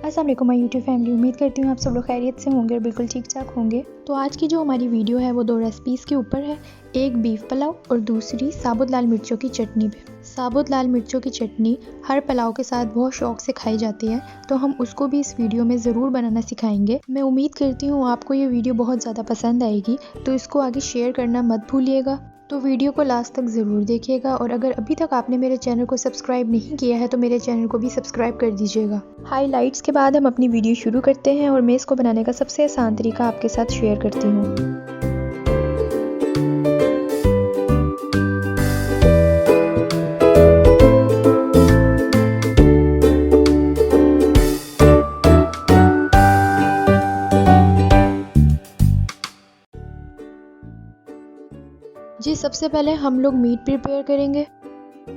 अस्सलाम वालेकुम my YouTube family. उम्मीद करती हूँ आप सब लोग खैरियत से होंगे और बिल्कुल ठीक ठाक होंगे। तो आज की जो हमारी वीडियो है वो दो रेसिपीज़ के ऊपर है, एक बीफ पुलाव और दूसरी साबुत लाल मिर्चों की चटनी पे। साबुत लाल मिर्चों की चटनी हर पुलाव के साथ बहुत शौक से खाई जाती है, तो हम उसको भी इस वीडियो में ज़रूर बनाना सिखाएंगे। मैं उम्मीद करती हूँ आपको ये वीडियो बहुत ज़्यादा पसंद आएगी, तो इसको आगे शेयर करना मत भूलिएगा। तो वीडियो को लास्ट तक ज़रूर देखिएगा और अगर अभी तक आपने मेरे चैनल को सब्सक्राइब नहीं किया है तो मेरे चैनल को भी सब्सक्राइब कर दीजिएगा। हाइलाइट्स के बाद हम अपनी वीडियो शुरू करते हैं और मैं इसको बनाने का सबसे आसान तरीका आपके साथ शेयर करती हूँ। जी सबसे पहले हम लोग मीट प्रिपेयर करेंगे।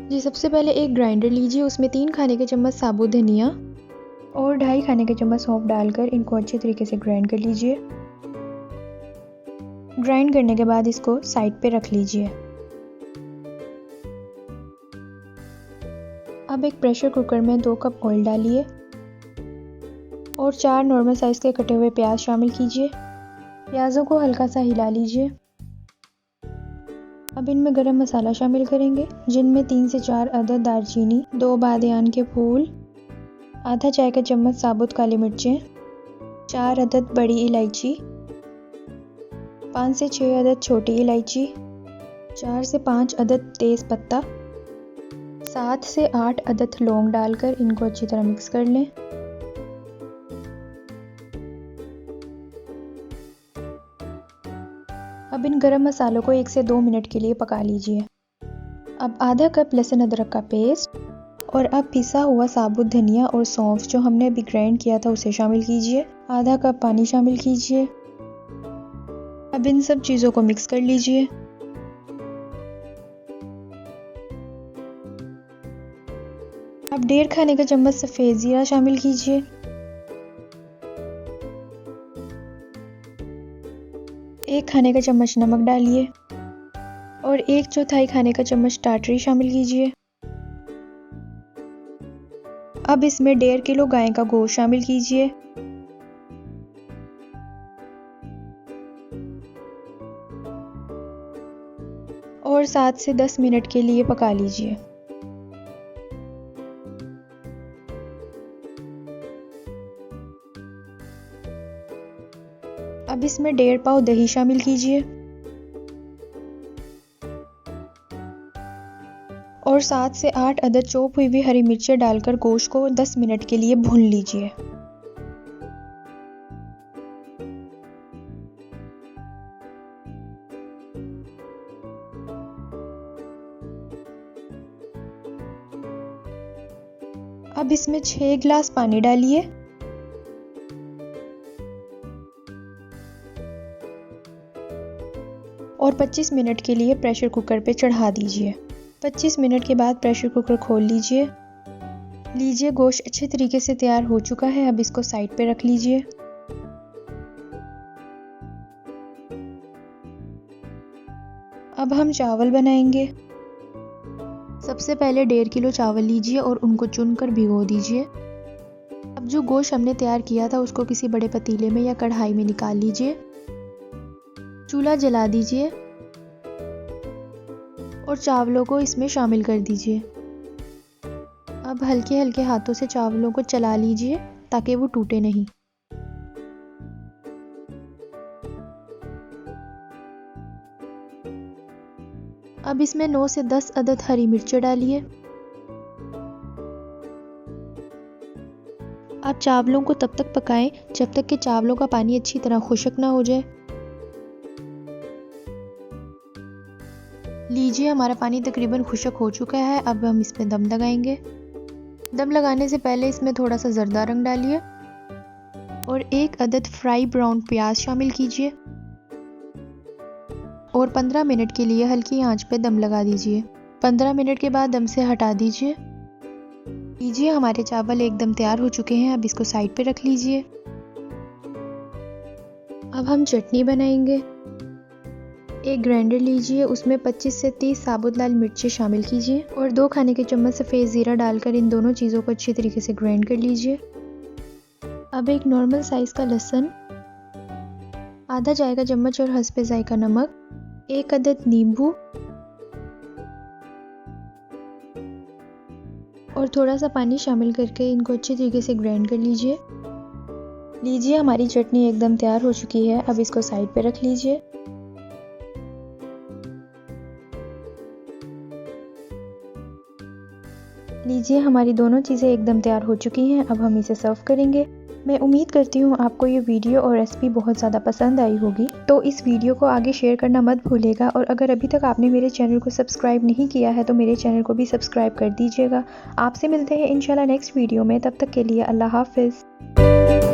जी सबसे पहले एक ग्राइंडर लीजिए, उसमें 3 खाने के चम्मच साबुत धनिया और 2.5 खाने के चम्मच सौंफ डालकर इनको अच्छे तरीके से ग्राइंड कर लीजिए। ग्राइंड करने के बाद इसको साइड पे रख लीजिए। अब एक प्रेशर कुकर में 2 कप ऑयल डालिए और 4 नॉर्मल साइज़ के कटे हुए प्याज शामिल कीजिए। प्याज़ों को हल्का सा हिला लीजिए। अब इनमें गरम मसाला शामिल करेंगे, जिनमें 3 से 4 अदद दालचीनी, 2 बादियान के फूल, आधा चाय का चम्मच साबुत काली मिर्चें, 4 अदद बड़ी इलायची, 5 से 6 अदद छोटी इलायची, 4 से 5 अदद तेज़ पत्ता, 7 से 8 अदद लौंग डालकर इनको अच्छी तरह मिक्स कर लें। अब इन गरम मसालों को 1 से 2 मिनट के लिए पका लीजिए। अब आधा कप लहसुन अदरक का पेस्ट और अब पिसा हुआ साबुत धनिया और सौंफ जो हमने अभी ग्राइंड किया था उसे शामिल कीजिए। आधा कप पानी शामिल कीजिए। अब इन सब चीज़ों को मिक्स कर लीजिए। अब 1.5 खाने का चम्मच सफ़ेद ज़ीरा शामिल कीजिए। 1 खाने का चम्मच नमक डालिए और 1/4 खाने का चम्मच टाटरी शामिल कीजिए। अब इसमें 1.5 किलो गाय का गोश्त शामिल कीजिए। और 7 से 10 मिनट के लिए पका लीजिए। अब इसमें 1.5 पाव दही शामिल कीजिए और 7 से 8 अदद चॉप हुई हुई हरी मिर्चें डालकर गोश्त को 10 मिनट के लिए भून लीजिए। अब इसमें 6 गिलास पानी डालिए और 25 मिनट के लिए प्रेशर कुकर पे चढ़ा दीजिए। 25 मिनट के बाद प्रेशर कुकर खोल लीजिए। गोश्त अच्छे तरीके से तैयार हो चुका है। अब इसको साइड पे रख लीजिए। अब हम चावल बनाएंगे। सबसे पहले 1.5 किलो चावल लीजिए और उनको चुनकर भिगो दीजिए। अब जो गोश्त हमने तैयार किया था उसको किसी बड़े पतीले में या कढ़ाई में निकाल लीजिए। चूल्हा जला दीजिए और चावलों को इसमें शामिल कर दीजिए। अब हल्के हल्के हाथों से चावलों को चला लीजिए ताकि वो टूटे नहीं। अब इसमें 9 से 10 अदद हरी मिर्चें डालिए। अब चावलों को तब तक पकाएं जब तक कि चावलों का पानी अच्छी तरह खुश्क ना हो जाए। लीजिए हमारा पानी तकरीबन खुश्क हो चुका है। अब हम इसमें दम लगाएंगे। दम लगाने से पहले इसमें थोड़ा सा जर्दा रंग डालिए और 1 अदद फ्राई ब्राउन प्याज शामिल कीजिए और 15 मिनट के लिए हल्की आंच पे दम लगा दीजिए। 15 मिनट के बाद दम से हटा दीजिए। लीजिए हमारे चावल एकदम तैयार हो चुके हैं। अब इसको साइड पे रख लीजिए। अब हम चटनी बनाएंगे। एक ग्राइंडर लीजिए, उसमें 25 से 30 साबुत लाल मिर्चें शामिल कीजिए और 2 खाने के चम्मच सफ़ेद ज़ीरा डालकर इन दोनों चीज़ों को अच्छी तरीके से ग्राइंड कर लीजिए। अब एक नॉर्मल साइज़ का लहसुन, आधा चाय का चम्मच और हस्बे जायका नमक, 1 अदद नींबू और थोड़ा सा पानी शामिल करके इनको अच्छी तरीके से ग्राइंड कर लीजिए। हमारी चटनी एकदम तैयार हो चुकी है। अब इसको साइड पे रख लीजिए। हमारी दोनों चीज़ें एकदम तैयार हो चुकी हैं। अब हम इसे सर्व करेंगे। मैं उम्मीद करती हूँ आपको ये वीडियो और रेसिपी बहुत ज़्यादा पसंद आई होगी, तो इस वीडियो को आगे शेयर करना मत भूलिएगा। और अगर अभी तक आपने मेरे चैनल को सब्सक्राइब नहीं किया है तो मेरे चैनल को भी सब्सक्राइब कर दीजिएगा। आपसे मिलते हैं इंशाल्लाह नेक्स्ट वीडियो में। तब तक के लिए अल्लाह हाफ़िज़।